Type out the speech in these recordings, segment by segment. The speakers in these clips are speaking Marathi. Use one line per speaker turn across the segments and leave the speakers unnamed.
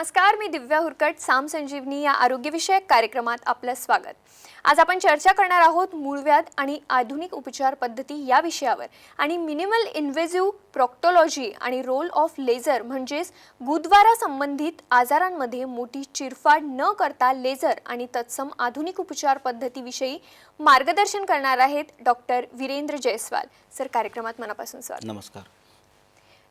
नमस्कार, मी दिव्या हुरकट. साम संजीवनी या आरोग्यविषयक कार्यक्रमात आपलं स्वागत. आज आपण चर्चा करणार आहोत मूळव्याध आणि आधुनिक उपचार पद्धती या विषयावर आणि मिनिमल इन्व्हेसिव्ह प्रॉक्टॉलॉजी आणि रोल ऑफ लेझर म्हणजेच गुदद्वारा संबंधित आजारांमध्ये मोठी चिरफाड न करता लेझर आणि तत्सम आधुनिक उपचार पद्धतीविषयी मार्गदर्शन करणार आहेत डॉक्टर वीरेंद्र जयस्वाल. सर, कार्यक्रमात मनापासून स्वागत.
नमस्कार.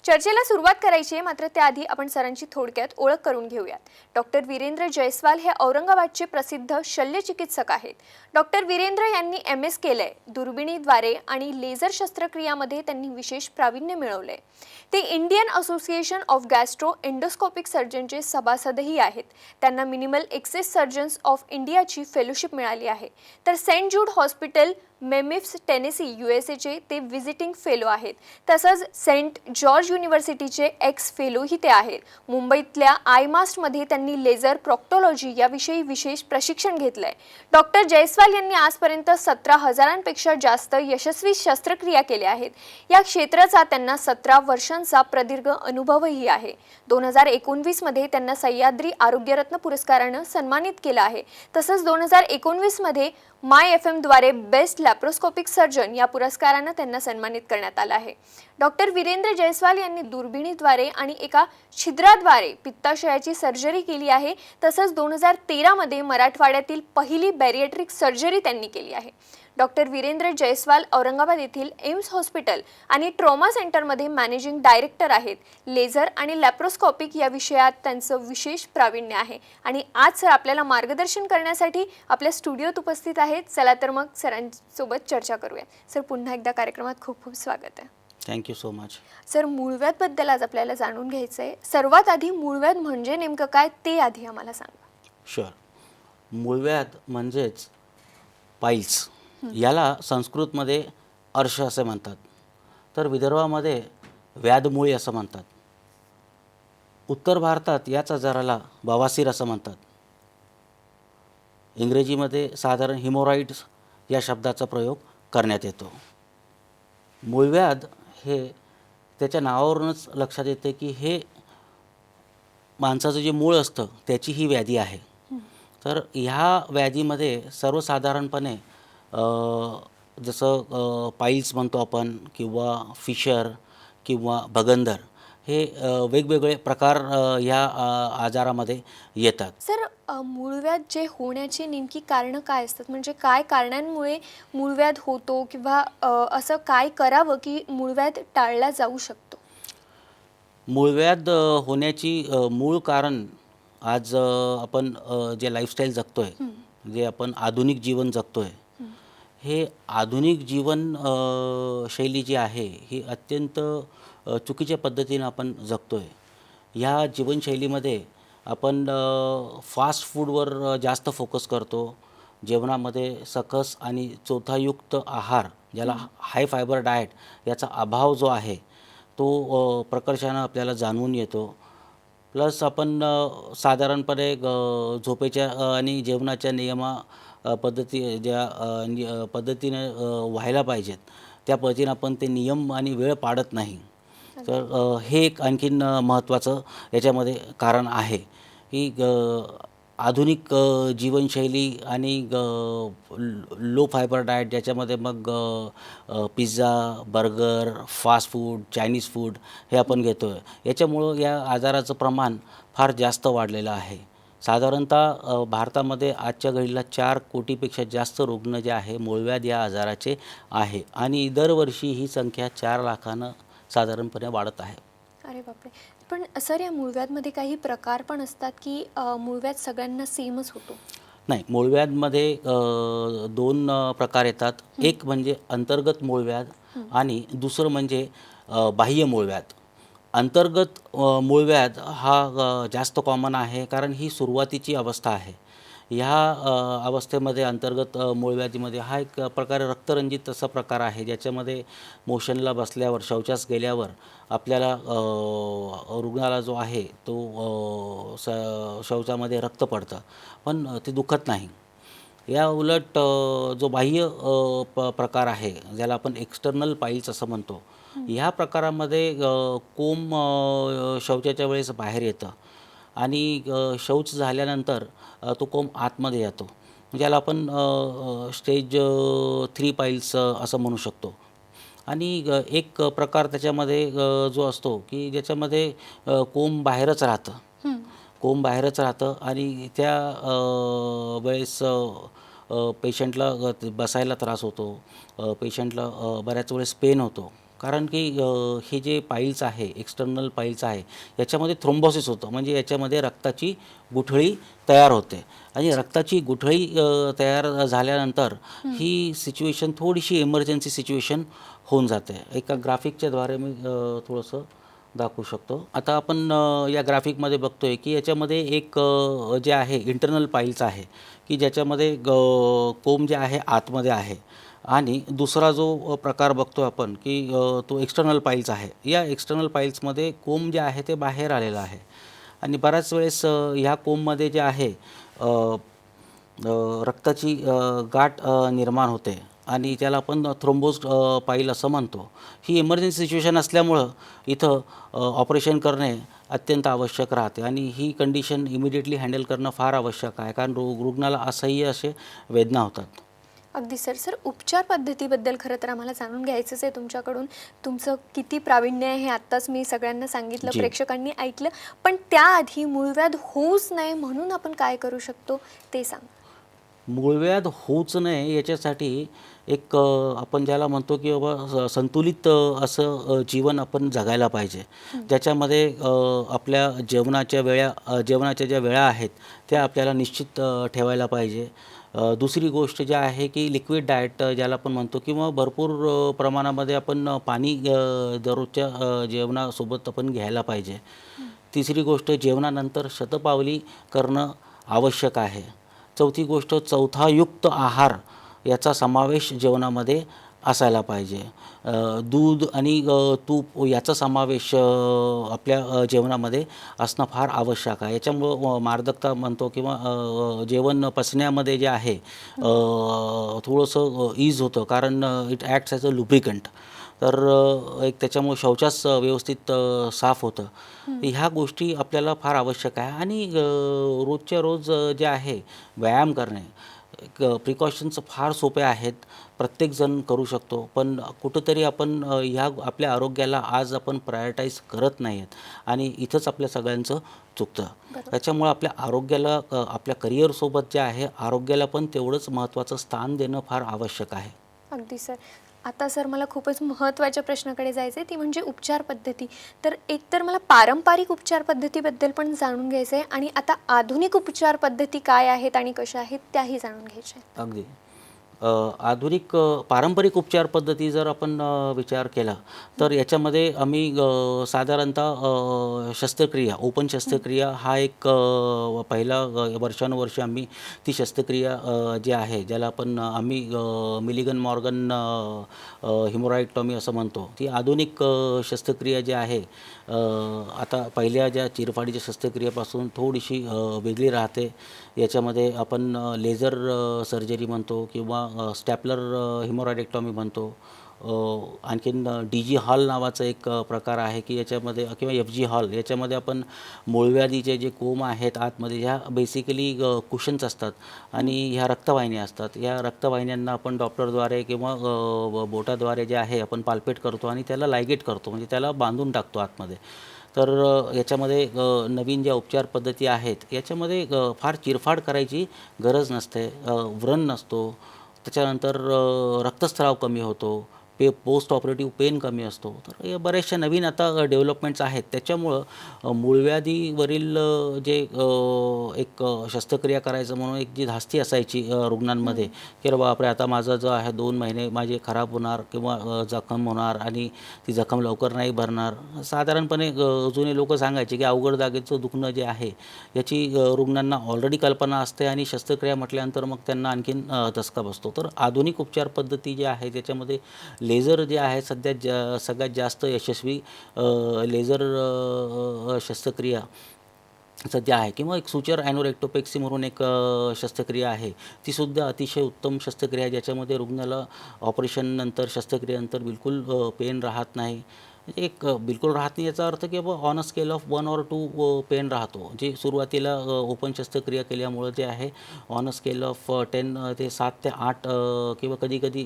चर्चेला सुरुवात करायची आहे, मात्र त्याआधी आपण सरांची थोडक्यात ओळख करून घेऊयात. डॉक्टर वीरेंद्र जयस्वाल हे औरंगाबादचे प्रसिद्ध शल्यचिकित्सक आहेत. डॉक्टर वीरेंद्र यांनी MS केलंय. दुर्बिणीद्वारे आणि लेझर शस्त्रक्रियामध्ये त्यांनी विशेष प्रावीण्य मिळवले. ते Indian association of gastro endoscopic सर्जनचे सभासदही आहेत. त्यांना मिनिमल एक्सेस सर्जन्स ऑफ इंडियाची फेलोशिप मिळाली आहे. तर Saint Jude hospital Memphis Tennessee USA ते व्हिजिटिंग फेलो आहेत. तसंच सेंट जॉर्ज युनिव्हर्सिटीचे एक्स फेलोही ते आहेत. मुंबईतल्या आयमास्टमध्ये त्यांनी लेझर प्रॉक्टॉलॉजी याविषयी विशेष प्रशिक्षण घेतलंय. डॉक्टर जयस्वाल यांनी आजपर्यंत 17,000पेक्षा जास्त यशस्वी शस्त्रक्रिया केल्या आहेत. या क्षेत्राचा त्यांना 17 वर्षांचा प्रदीर्घ अनुभवही आहे. 2019 मध्ये त्यांना सह्याद्री आरोग्यरत्न पुरस्कारानं सन्मानित केलं आहे. तसंच 2019 मध्ये माय FM द्वारे बेस्ट लॅप्रोस्कोपिक सर्जन या पुरस्कारानं त्यांना सन्मानित करण्यात आलं आहे. डॉक्टर वीरेंद्र जयस्वाल यांनी दुर्बिणीद्वारे आणि एका छिद्राद्वारे पित्ताशयाची सर्जरी केली आहे. तसंच 2013 मध्ये मराठवाड्यातील पहिली बॅरिएट्रिक सर्जरी त्यांनी केली आहे. डॉक्टर वीरेंद्र जयस्वाल औरंगाबाद येथील एम्स हॉस्पिटल आणि ट्रॉमा सेंटरमध्ये मॅनेजिंग डायरेक्टर आहेत. लेझर आणि लॅप्रोस्कोपिक या विषयात त्यांचं विशेष प्रावीण्य आहे आणि आज सर आपल्याला मार्गदर्शन करण्यासाठी आपल्या स्टुडिओत उपस्थित आहेत. चला तर मग सरांसोबत चर्चा करूया. सर, पुन्हा एकदा कार्यक्रमात खूप खूप स्वागत आहे.
Thank you so much.
सर, मूळव्याधबद्दल आज आपल्याला जाणून घ्यायचं आहे. सर्वात आधी मूळव्याध म्हणजे नेमकं काय ते आधी आम्हाला सांगा.
शुअर. मूळव्याध म्हणजेच पाईल्स. याला संस्कृतमध्ये अर्श असे म्हणतात, तर विदर्भामध्ये व्याधमुळी असं म्हणतात. उत्तर भारतात याच आजाराला बवासीर असं म्हणतात. इंग्रजीमध्ये साधारण हिमोरॉइड्स या शब्दाचा प्रयोग करण्यात येतो. मूळव्याध हे त्याच्या नावावरूनच लक्षात येते की हे माणसाचं जे मूळ असतं त्याची ही व्याधी आहे. तर ह्या व्याधीमध्ये सर्वसाधारणपणे जसं पाईल्स म्हणतो आपण किंवा फिशर किंवा भगंदर हे वेगवेगळे प्रकार ह्या आजारामध्ये येतात.
सर, मूळव्याध जे होण्याची नेमकी कारणं काय असतात? म्हणजे काय कारणांमुळे मूळव्याध होतो किंवा असं काय करावं की मूळव्याध टाळला जाऊ शकतो?
मूळव्याध होण्याची मूळ कारण आज आपण जे लाईफस्टाईल जगतोय, जे आपण आधुनिक जीवन जगतोय, हे आधुनिक जीवन शैली जी आहे ही अत्यंत चुकीच्या पद्धतीनं आपण जगतोय. ह्या जीवनशैलीमध्ये आपण फास्ट फूडवर जास्त फोकस करतो. जेवणामध्ये सकस आणि चोथायुक्त आहार, ज्याला हाय फायबर डाएट, याचा अभाव जो आहे तो प्रकर्षानं आपल्याला जाणवून येतो. प्लस आपण साधारणपणे झोपेच्या आणि जेवणाच्या पद्धती ज्या पद्धतीने व्हायला पाहिजेत त्या पद्धतीने आपण ते नियम आणि वेळ पाळत नाही. तर हे एक आणखीन महत्त्वाचं याच्यामध्ये कारण आहे की आधुनिक जीवनशैली आणि लो फायबर डाएट, ज्याच्यामध्ये मग pizza, burger, fast food, Chinese food हे आपण घेतो आहे. याच्यामुळं या आजाराचं प्रमाण फार जास्त वाढलेलं आहे. साधारणतः भारतामध्ये आजच्या घडीला 4 कोटीपेक्षा जास्त रुग्ण जे आहे मूळव्याध या आजाराचे आहे आणि दरवर्षी ही संख्या 4 लाखानं साधारणपणे वाढत आहे.
अरे बापरे. पण सर, या मूळव्याधमध्ये काही प्रकार पण असतात की मूळव्याध सगळ्यांना सेमच होतो?
नाही, मूळव्याधमध्ये 2 प्रकार येतात. एक म्हणजे अंतर्गत मूळव्याध आणि दुसरं म्हणजे बाह्य मूळव्याध. अंतर्गत मूळव्याध हा जास्त कॉमन आहे कारण ही सुरुवातीची अवस्था आहे. ह्या अवस्थेमध्ये अंतर्गत मूळव्याधीमध्ये हा एक प्रकारे रक्तरंजित असा प्रकार आहे, ज्याच्यामध्ये मोशनला बसल्यावर, शौचास गेल्यावर आपल्याला रुग्णाला जो आहे तो शौचामध्ये रक्त पडतं, पण ते दुखत नाही. या उलट जो बाह्य प्रकार आहे, ज्याला आपण एक्सटर्नल पाईल्स असं म्हणतो, ह्या प्रकारामध्ये कोंब शौचाच्या वेळेस बाहेर येतं आणि शौच झाल्यानंतर तो कोंब आतमध्ये येतो. ज्याला आपण स्टेज 3 पाईल्स असं म्हणू शकतो. आणि एक प्रकार त्याच्यामध्ये जो असतो की ज्याच्यामध्ये कोंब बाहेरच राहतं. कोंब बाहेरच राहतं आणि त्या वेळेस पेशंटला बसायला त्रास होतो. पेशंटला बऱ्याच वेळेस पेन होतो. कारण की हे जे पाईल्स आहे, एक्सटर्नल पाईल्स आहे, याच्यामध्ये थ्रोम्बोसिस होतं. म्हणजे याच्यामध्ये रक्ताची गुठळी तयार होते आणि रक्ताची गुठळी तयार झाल्यानंतर ही सिच्युएशन थोडीशी इमर्जन्सी सिच्युएशन होऊन जाते. एका ग्राफिकच्याद्वारे मी थोडंसं दाखवू शकतो. आता आपण या ग्राफिकमध्ये बघतोय की याच्यामध्ये एक जे आहे इंटरनल पाईल्स आहे की ज्याच्यामध्ये कोंब जे आहे आतमध्ये आहे आणि दुसरा जो प्रकार बघतो आपण की तो एक्सटर्नल पाईल्स आहे. या एक्सटर्नल पाईल्समध्ये कोंब जे आहे ते बाहेर आलेलं आहे आणि बऱ्याच वेळेस ह्या कोंबमध्ये जे आहे रक्ताची गाठ निर्माण होते आणि त्याला आपण थ्रोम्बोज पाईल असं म्हणतो. ही इमर्जन्सी सिच्युएशन असल्यामुळं इथं ऑपरेशन करणे अत्यंत आवश्यक राहते आणि ही कंडिशन इमिडिएटली हँडल करणं फार आवश्यक आहे, कारण रुग्णाला असह्य असे वेदना होतात.
अगदी सर. सर, उपचार पद्धतीबद्दल खरं तर आम्हाला जाणून घ्यायचंच आहे तुमच्याकडून. तुमचं किती प्रावीण्य आहे हे आत्ताच मी सगळ्यांना सांगितलं,
जी.
प्रेक्षकांनी ऐकलं. पण त्याआधी मूळव्याध होऊच नये म्हणून आपण काय करू शकतो ते सांगा.
मूळव्याध होऊच नये याच्यासाठी एक आपण ज्याला म्हणतो की बाबा संतुलित असं जीवन आपण जगायला पाहिजे. ज्याच्यामध्ये आपल्या जेवणाच्या ज्या वेळा आहेत त्या आपल्याला निश्चित ठेवायला पाहिजे. दुसरी गोष्ट जी आहे की लिक्विड डाएट ज्याला आपण म्हणतो किंवा भरपूर प्रमाणामध्ये आपण पाणी दररोजच्या जेवणासोबत आपण घ्यायला पाहिजे. तिसरी गोष्ट, जेवणानंतर शतपावली करणं आवश्यक आहे. चौथी गोष्ट, चौथायुक्त आहार याचा समावेश जेवणामध्ये असायला पाहिजे. दूध आणि तूप याचा समावेश आपल्या जेवणामध्ये असणं फार आवश्यक आहे. याच्यामुळं मार्दकता म्हणतो किंवा जेवण पचण्यामध्ये जे आहे थोडंसं ईज होतं, कारण it acts as a lubricant. तर एक त्याच्यामुळे शौचास व्यवस्थित साफ होतं. ह्या गोष्टी आपल्याला फार आवश्यक आहे आणि रोजच्या रोज जे आहे व्यायाम करणे. प्रिकॉशन्स फार सोपे आहेत, प्रत्येकजण करू शकतो, पण कुठंतरी आपण ह्या आपल्या आरोग्याला आज आपण प्रायोरिटाईज करत नाही आहेत आणि इथंच आपल्या सगळ्यांचं चुकतं. त्याच्यामुळं आपल्या आरोग्याला आपल्या करिअरसोबत जे आहे आरोग्याला पण तेवढंच महत्त्वाचं स्थान देणं फार आवश्यक आहे.
अगदी सर. आता सर, मला खूपच महत्त्वाच्या प्रश्नाकडे जायचं आहे, ती म्हणजे उपचार पद्धती. तर एकतर मला पारंपरिक उपचार पद्धतीबद्दल पण जाणून घ्यायचं आहे आणि आता आधुनिक उपचार पद्धती काय आहेत आणि कशा आहेत त्याही जाणून घ्यायच्या आहेत.
अगदी. आधुनिक पारंपरिक उपचार पद्धती जर आपण विचार केला तर याच्यामध्ये आम्ही साधारणतः शस्त्रक्रिया, ओपन शस्त्रक्रिया हा एक पहिला वर्षानुवर्षे आम्ही ती शस्त्रक्रिया जी आहे, ज्याला आपण आम्ही मिलिगन मॉर्गन हिमोरॉइडटॉमी असं म्हणतो, ती आधुनिक शस्त्रक्रिया जी आहे आता पहिल्या ज्या चिरफाडीच्या शस्त्रक्रियेपासून थोडीशी वेगळी राहते. याच्यामध्ये आपण लेझर सर्जरी म्हणतो किंवा स्टॅपलर हिमोरॉइडेक्टॉमी म्हणतो. आणखीन DG हॉल नावाचा एक प्रकार आहे की याच्यामध्ये, किंवा FG हॉल, याच्यामध्ये आपण मूळव्याधीचे जे कोंब आहेत आतमध्ये, ह्या बेसिकली कुशन्स असतात आणि ह्या रक्तवाहिन्या असतात. ह्या रक्तवाहिन्यांना आपण डॉक्टरद्वारे किंवा बोटाद्वारे जे आहे आपण पाल्पेट करतो आणि त्याला लायगेट करतो, म्हणजे त्याला बांधून टाकतो आतमध्ये. तर याच्यामध्ये नवीन ज्या उपचार पद्धती आहेत याच्यामध्ये फार चिरफाड करायची गरज नसते, व्रण नसतो. त्याच्यानंतर रक्तस्राव कमी होतो, पोस्ट ऑपरेटिव्ह पेन कमी असतो. तर या बऱ्याचशा नवीन आता डेव्हलपमेंट्स आहेत. त्याच्यामुळं मूळव्याधीवरील जे एक शस्त्रक्रिया करायचं म्हणून एक जी धास्ती असायची रुग्णांमध्ये की अरे बापरे, आता माझा जो आहे 2 महिने माझे खराब होणार किंवा जखम होणार आणि ती जखम लवकर नाही भरणार. साधारणपणे जुने लोक सांगायचे की अवघड जागेचं दुखणं जे आहे याची रुग्णांना ऑलरेडी कल्पना असते आणि शस्त्रक्रिया म्हटल्यानंतर मग त्यांना आणखीन धसका बसतो. तर आधुनिक उपचार पद्धती जी आहे त्याच्यामध्ये लेझर जे आहे सगळ्यात जास्त यशस्वी लेझर शस्त्रक्रिया सध्या आहे, किंवा एक सुचर ॲनोरेक्टोपेक्सी म्हणून एक शस्त्रक्रिया आहे, तीसुद्धा अतिशय उत्तम शस्त्रक्रिया आहे, ज्याच्यामध्ये रुग्णाला ऑपरेशननंतर, शस्त्रक्रियेनंतर बिलकुल पेन राहत नाही एक बिलकुल राहत नाही याचा अर्थ की बाबा on a scale of 1 or 2 pain राहतो. जे सुरुवातीला ओपन शस्त्रक्रिया केल्यामुळं जे आहे ऑन अ स्केल ऑफ 10 ते 7 ते 8 किंवा कधी-कधी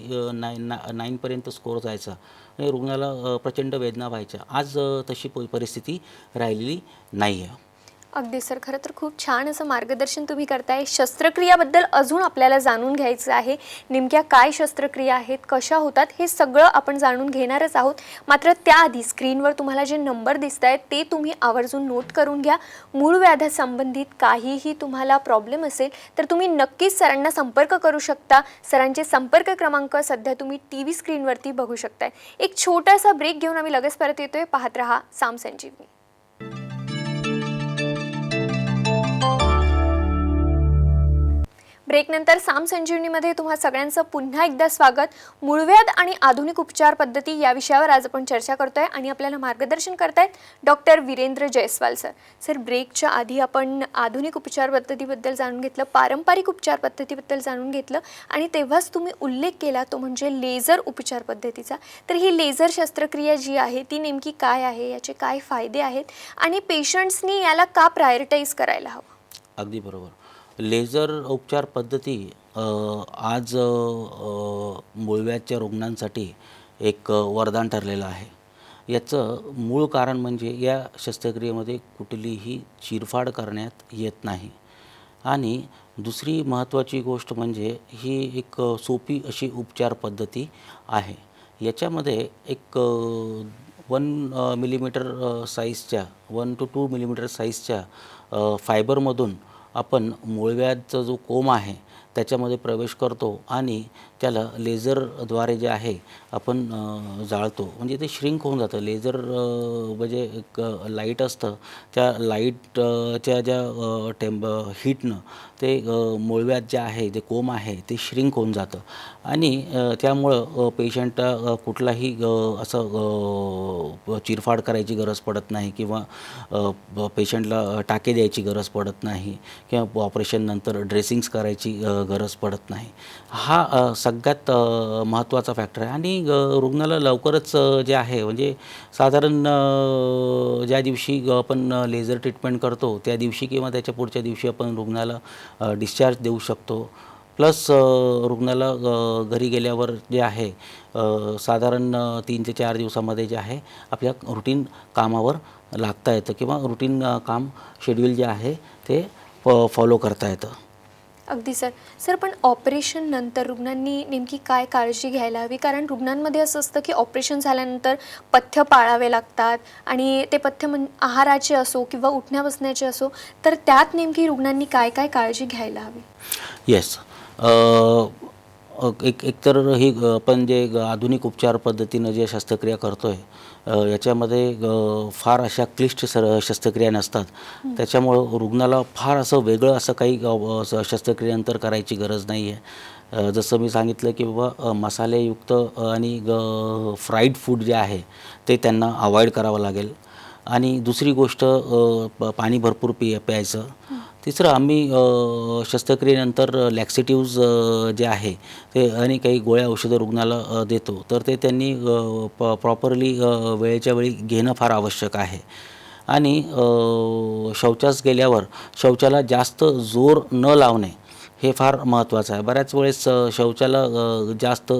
9 पर्यंत स्कोअर जायचा आणि रुग्णाला प्रचंड वेदना व्हायच्या. आज तशी परिस्थिती राहिलेली नाही आहे.
अगदी सर, खरं तर खूप छान असं मार्गदर्शन तुम्ही करताय. शस्त्रक्रियाबद्दल अजून आपल्याला जाणून घ्यायचं आहे. नेमक्या काय शस्त्रक्रिया आहेत, कशा होतात, हे सगळं आपण जाणून घेणारच आहोत. मात्र त्याआधी स्क्रीनवर तुम्हाला जे नंबर दिसत आहेत ते तुम्ही आवर्जून नोट करून घ्या. मूळ व्याधासंबंधित काहीही तुम्हाला प्रॉब्लेम असेल तर तुम्ही नक्कीच सरांना संपर्क करू शकता. सरांचे संपर्क क्रमांक सध्या तुम्ही TV स्क्रीनवरती बघू शकताय. एक छोटासा ब्रेक घेऊन आम्ही लगेच परत येतोय. पाहत रहा साम संजीवनी. ब्रेकनंतर साम संजीवनीमध्ये तुम्हा सगळ्यांचं पुन्हा एकदा स्वागत. मूळव्याध आणि आधुनिक उपचार पद्धती या विषयावर आज आपण चर्चा करतोय आणि आपल्याला मार्गदर्शन करतायत doctor Virendra Jaiswal sir. Sir, ब्रेकच्या आधी आपण आधुनिक उपचार पद्धतीबद्दल जाणून घेतलं, पारंपरिक उपचार पद्धतीबद्दल जाणून घेतलं आणि तेव्हाच तुम्ही उल्लेख केला तो म्हणजे लेझर उपचार पद्धतीचा. तर ही लेझर शस्त्रक्रिया जी आहे ती नेमकी काय आहे, याचे काय फायदे आहेत आणि पेशंट्सनी याला का प्रायोरिटाईज करायला हवं?
अगदी बरोबर. लेझर उपचार पद्धती आज मूळव्याधच्या रुग्णांसाठी एक वरदान ठरलेलं आहे. याचं मूळ कारण म्हणजे या शस्त्रक्रियेमध्ये कुठलीही चिरफाड करण्यात येत नाही आणि दुसरी महत्त्वाची गोष्ट म्हणजे ही एक सोपी अशी उपचार पद्धती आहे. याच्यामध्ये एक 1 मिलीमीटर साईजच्या 1 to 2 मिलीमीटर साईजच्या फायबरमधून आपण मूळव्याधचा जो कोंब आहे त्याच्यामध्ये प्रवेश करतो आणि त्याला लेझरद्वारे जे आहे आपण जाळतो. म्हणजे ते श्रिंक होऊन जातं. लेझर म्हणजे एक लाईट असतं, त्या लाईटच्या ज्या हीटनं ते मूळव्याध जे आहे, ते कोंब आहे ते श्रिंक होऊन जातं आणि त्यामुळं पेशंटला कुठलाही असं चिरफाड करायची गरज पडत नाही किंवा पेशंटला टाके द्यायची गरज पडत नाही किंवा ऑपरेशननंतर ड्रेसिंग्स करायची गरज पडत नाही. हा सगळ्यात महत्त्वाचा फॅक्टर आहे आणि रुग्णाला लवकरच जे आहे म्हणजे साधारण ज्या दिवशी आपण लेझर ट्रीटमेंट करतो त्या दिवशी किंवा त्याच्या पुढच्या दिवशी आपण रुग्णाला डिस्चार्ज देऊ शकतो. प्लस रुग्णाला घरी गेल्यावर जे आहे साधारण 3 ते 4 दिवसामध्ये जे आहे आपल्या रुटीन कामावर लागता येतं किंवा रुटीन काम शेड्यूल जे आहे ते फॉलो करता येतं.
अगदी सर. सर, पण ऑपरेशन नंतर रुग्णांनी नेमकी काय काळजी घ्यायला हवी? कारण रुग्णांमध्ये असं असतं की ऑपरेशन झाल्यानंतर पथ्य पाळावे लागतात आणि ते पथ्य आहाराचे असो किंवा उठण्या बसण्याचे असो, तर त्यात नेमकी रुग्णांनी काय काय काळजी घ्यायला हवी?
येस. एकतर ही आपण जे आधुनिक उपचार पद्धतीनं जे शस्त्रक्रिया करतो आहे याच्यामध्ये फार अशा क्लिष्ट शस्त्रक्रिया नसतात. त्याच्यामुळं रुग्णाला फार असं वेगळं असं काही शस्त्रक्रियेनंतर करायची गरज नाही आहे. जसं मी सांगितलं की बाबा मसालेयुक्त आणि फ्राईड फूड जे आहे ते त्यांना अवॉइड करावं लागेल आणि दुसरी गोष्ट पाणी भरपूर प्यायचं. तिसरं आम्ही शस्त्रक्रियेनंतर लॅक्सेटिव्ज जे आहे ते आणि काही गोळ्या औषधं रुग्णाला देतो, तर ते त्यांनी प्रॉपरली वेळेच्या वेळी घेणं फार आवश्यक आहे. आणि शौचास गेल्यावर शौचाला जास्त जोर न लावणे हे फार महत्त्वाचं आहे. बऱ्याच वेळेस शौचाला जास्त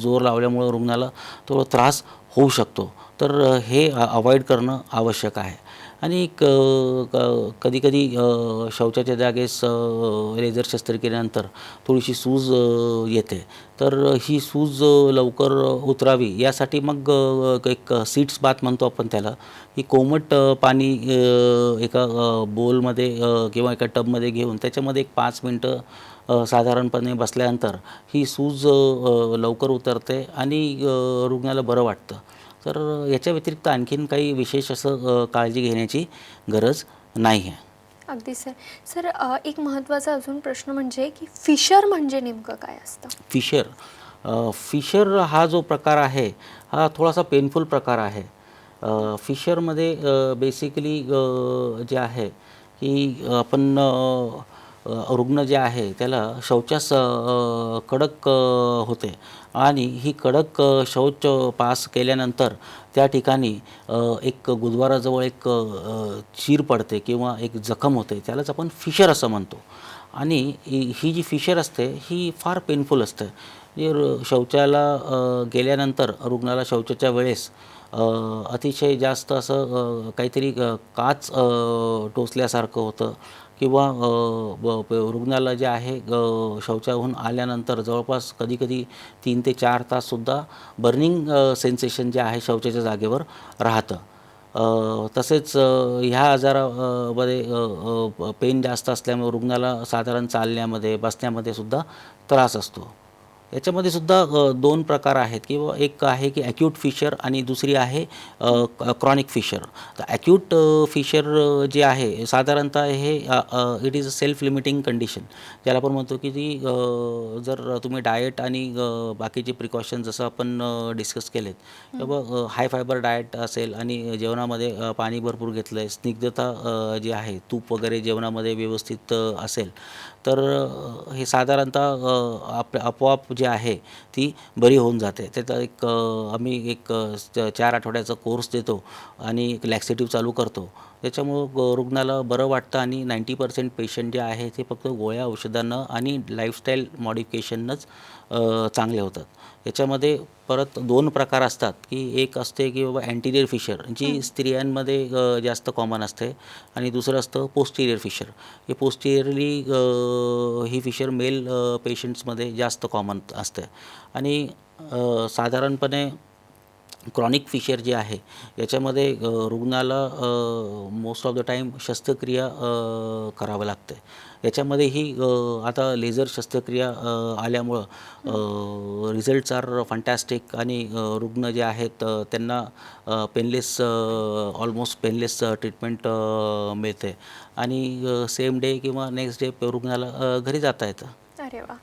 जोर लावल्यामुळं रुग्णाला थोडा त्रास होऊ शकतो, तर हे अवॉइड करणं आवश्यक आहे. आणि कधीकधी शौचाच्या जागेस लेझर शस्त्रक्रियेनंतर थोडीशी सूज येते, तर ही सूज लवकर उतरावी यासाठी मग एक सीट्स बाथ म्हणतो आपण त्याला, की कोमट पाणी एका बोलमध्ये किंवा एका टबमध्ये घेऊन त्याच्यामध्ये एक 5 मिनटं साधारणपणे बसल्यानंतर ही सूज लवकर उतरते आणि रुग्णाला बरं वाटतं. तर याच्या व्यतिरिक्त आणखीन काही विशेष असं काळजी घेण्याची गरज नाही आहे.
अगदी सर. सर, एक महत्त्वाचा अजून प्रश्न म्हणजे की फिशर म्हणजे नेमकं काय असतं?
फिशर हा जो प्रकार आहे हा थोडासा पेनफुल प्रकार आहे. फिशरमध्ये बेसिकली जे आहे की आपण रुग्ण जे आहे त्याला शौचास कडक होते आणि ही कडक शौच पास केल्यानंतर त्या ठिकाणी एक गुदद्वाराजवळ एक चीर पडते किंवा एक जखम होते, त्यालाच आपण फिशर असं म्हणतो. आणि ही जी फिशर असते ही फार पेनफुल असते. शौचाला गेल्यानंतर रुग्णाला शौचाच्या वेळेस अतिशय जास्त असं काहीतरी काच टोचल्यासारखं होतं किंवा रुग्णाला जे आहे शौचाहून आल्यानंतर जवळपास कधीकधी 3 ते 4 ताससुद्धा बर्निंग सेन्सेशन जे आहे शौचाच्या जागेवर राहतं. तसेच ह्या आजारामध्ये पेन जास्त असल्यामुळे रुग्णाला साधारण चालण्यामध्ये बसण्यामध्ये सुद्धा त्रास असतो. याच्यामध्ये सुद्धा 2 प्रकार आहेत किंवा एक आहे की ॲक्यूट फिशर आणि दुसरी आहे क्रॉनिक फिशर. तर ॲक्यूट फिशर जे आहे साधारणतः हे it is a self limiting condition, ज्याला आपण म्हणतो की ती जर तुम्ही डाएट आणि बाकीचे प्रिकॉशन जसं आपण डिस्कस केलेत किंवा हाय फायबर डाएट असेल आणि जेवणामध्ये पाणी भरपूर घेतलं आहे, स्निग्धता जी आहे तूप वगैरे जेवणामध्ये व्यवस्थित असेल तर हे साधारणतः आपोआप जे आहे ती बरी होऊन जाते. त्याचा एक आम्ही एक 4 आठवड्याचा कोर्स देतो आणि एक लॅक्सेटिव्ह चालू करतो. त्याच्यामुळं रुग्णाला बरं वाटतं आणि 90% पेशंट जे आहे ते फक्त गोळ्या औषधांनं आणि लाईफस्टाईल मॉडिफिकेशननंच चांगले होतात. याच्यामध्ये परत 2 प्रकार असतात की एक असते की बाबा अँटिरियर फिशर जी स्त्रियांमध्ये जास्त कॉमन असते आणि दुसरं असतं पोस्टिरियर फिशर. हे पोस्टिरियरली ही फिशर मेल पेशंट्समध्ये जास्त कॉमन असते आणि साधारणपणे क्रॉनिक फिशर जे आहे याच्यामध्ये रुग्णाला मोस्ट ऑफ द टाईम शस्त्रक्रिया करावं लागते. याच्यामध्येही आता लेझर शस्त्रक्रिया आल्यामुळं रिझल्ट्स आर फंटॅस्टिक आणि रुग्ण जे आहेत त्यांना पेनलेस ऑलमोस्ट पेनलेस ट्रीटमेंट मिळते आणि सेम डे किंवा नेक्स्ट डे रुग्णाला घरी जाता येतं.
अरे वा.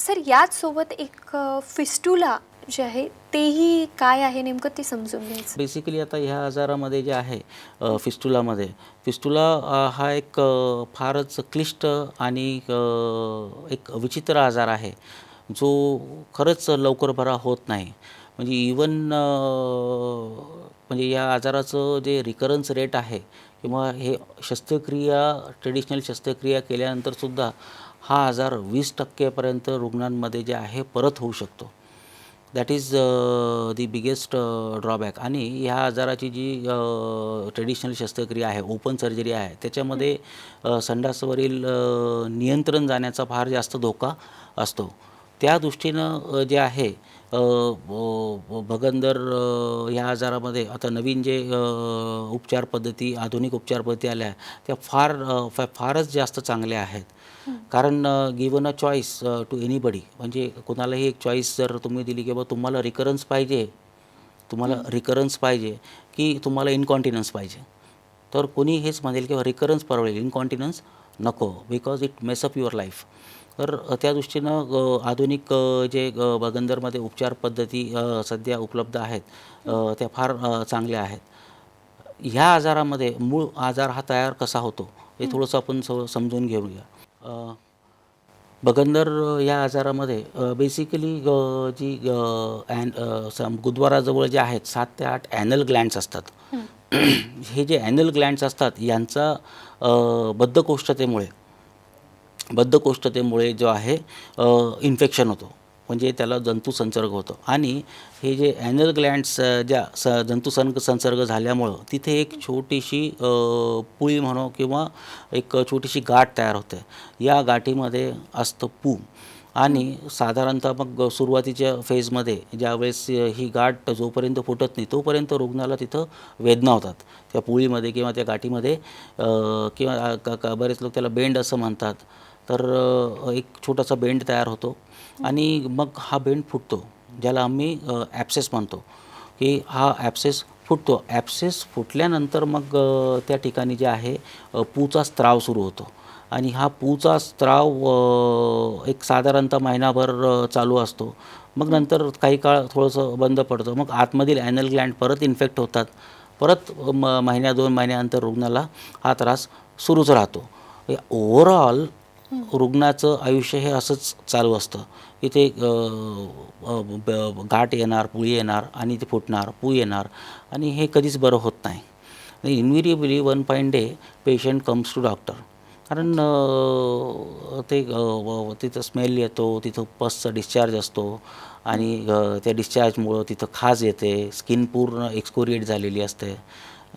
सर याच सोबत एक फिस्टुला जे आहे तेही काय आहे नेमकं ते समजून घ्यायचं.
बेसिकली आता ह्या आजारामध्ये जे आहे फिस्टुला हा एक फारच क्लिष्ट आणि एक विचित्र आजार आहे जो खरंच लवकर बरा होत नाही. म्हणजे इवन म्हणजे या आजाराचं जे रिकरन्स रेट आहे किंवा हे ट्रेडिशनल शस्त्रक्रिया केल्यानंतरसुद्धा हा आजार 20% रुग्णांमध्ये जे आहे परत होऊ शकतो. That is the biggest drawback. आणि ह्या आजाराची जी ट्रेडिशनल शस्त्रक्रिया आहे, ओपन सर्जरी आहे, त्याच्यामध्ये संडासवरील नियंत्रण जाण्याचा फार जास्त धोका असतो. त्या दृष्टीनं जे आहे भगंदर ह्या आजारामध्ये आता नवीन जे उपचार पद्धती आधुनिक उपचार पद्धती आल्या त्या फारच जास्त चांगल्या आहेत. कारण given a choice to anybody, म्हणजे कोणालाही एक चॉईस जर तुम्ही दिली की बाबा तुम्हाला रिकरन्स पाहिजे की तुम्हाला इनकॉन्टिनन्स पाहिजे, तर कोणी हेच म्हणेल की रिकरन्स परवडेल, इनकॉन्टिनन्स नको, because it mess up your life. तर त्या दृष्टीनं आधुनिक जे भगंदरमध्ये उपचार पद्धती सध्या उपलब्ध आहेत त्या फार चांगल्या आहेत. ह्या आजारामध्ये मूळ आजार हा तयार कसा होतो हे थोडंसं आपण समजून घेऊया. भगंदर या आजारामध्ये बेसिकली जी गुदद्वाराजवळ जे आहेत 7 ते 8 ॲनल ग्लँड्स असतात. हे जे ॲनल ग्लँड्स असतात यांचा बद्धकोष्ठतेमुळे जो आहे इन्फेक्शन होतो, म्हणजे त्याला जंतुसंसर्ग होतो. आणि हे जे ॲनल ग्लँड्स जंतुसंसर्ग झाल्यामुळं तिथे एक छोटीशी पुळी म्हणू किंवा एक छोटीशी गाठ तयार होते. या गाठीमध्ये असतं पू आणि साधारणतः मग सुरुवातीच्या फेजमध्ये ज्यावेळेस ही गाठ जोपर्यंत फुटत नाही तोपर्यंत रुग्णाला तिथं वेदना होतात त्या पुळीमध्ये किंवा त्या गाठीमध्ये किंवा बरेच लोक त्याला बेंड असं म्हणतात. तर एक छोटासा बेंड तयार होतो आणि मग हा बेंड फुटतो, ज्याला आम्ही ॲप्सेस म्हणतो की हा ॲप्सेस फुटतो. ॲप्सेस फुटल्यानंतर मग त्या ठिकाणी जे आहे पूचा स्त्राव सुरू होतो आणि हा पूचा स्त्राव एक साधारणतः महिनाभर चालू असतो. मग नंतर काही काळ थोडंसं बंद पडतं. मग आतमधील ॲनल ग्लँड परत इन्फेक्ट होतात. परत महिन्या 2 महिन्यानंतर रुग्णाला हा त्रास सुरूच राहतो. ओव्हरऑल रुग्णाचं आयुष्य हे असंच चालू असतं. इथे गाठ येणार, पुळी येणार आणि ते फुटणार, पू येणार आणि हे कधीच बरं होत नाही. Invariably one fine day patient comes to doctor. कारण तिथं स्मेल येतो, तिथं पसचा डिस्चार्ज असतो आणि त्या डिस्चार्जमुळं तिथं खाज येते, स्किन पूर्ण एक्सकोरिएट झालेली असते.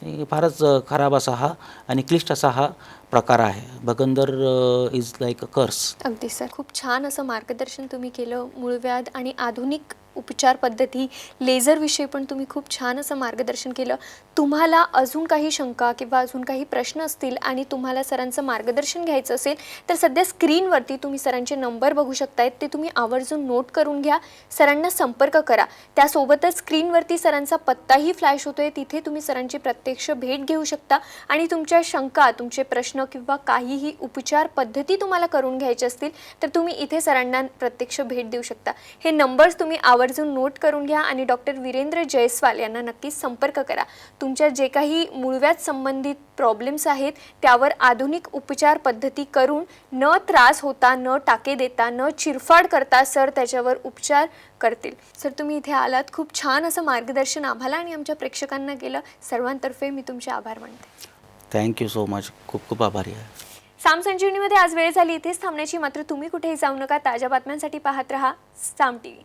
आणि फारच खराब असा हा आणि क्लिष्ट असा हा प्रकार आहे. बगंदर इज लाईक अ कर्स.
अगदी सर, खूप छान असं मार्गदर्शन तुम्ही केलं. मूळव्याध आणि आधुनिक उपचार पद्धती, लेझरविषयी पण तुम्ही खूप छान असं मार्गदर्शन केलं. तुम्हाला अजून काही शंका किंवा अजून काही प्रश्न असतील आणि तुम्हाला सरांचं मार्गदर्शन घ्यायचं असेल तर सध्या स्क्रीनवरती तुम्ही सरांचे नंबर बघू शकतायत, ते तुम्ही आवर्जून नोट करून घ्या, सरांना संपर्क करा. त्यासोबतच स्क्रीनवरती सरांचा पत्ताही फ्लॅश होतोय, तिथे तुम्ही सरांची प्रत्यक्ष भेट घेऊ शकता आणि तुमच्या शंका, तुमचे प्रश्न किंवा काहीही उपचार पद्धती तुम्हाला करून घ्यायचे असतील तर तुम्ही इथे सरांना प्रत्यक्ष भेट देऊ शकता. हे नंबर्स तुम्ही आवर्जून नोट करून घ्या आणि डॉक्टर वीरेंद्र जयस्वाल यांना नक्कीच संपर्क करा. तुमच्या जे काही मूळव्याध संबंधित प्रॉब्लेम्स आहेत त्यावर आधुनिक उपचार पद्धती करून न त्रास होता, न टाके देता, न चिरफाड करता सर त्याच्यावर उपचार करतील. सर, तुम्ही इथे आलात, खूप छान असं मार्गदर्शन आम्हाला आणि आमच्या प्रेक्षकांना केलं. सर्वांतर्फे मी तुमचे आभार मानते.
Thank you so much. खूप खूप आभारी आहे.
साम संजीवनीमध्ये आज वेळ झाली इथेच थांबण्याची, मात्र तुम्ही कुठेही जाऊ नका. ताज्या बातम्यांसाठी पाहत रहा साम TV.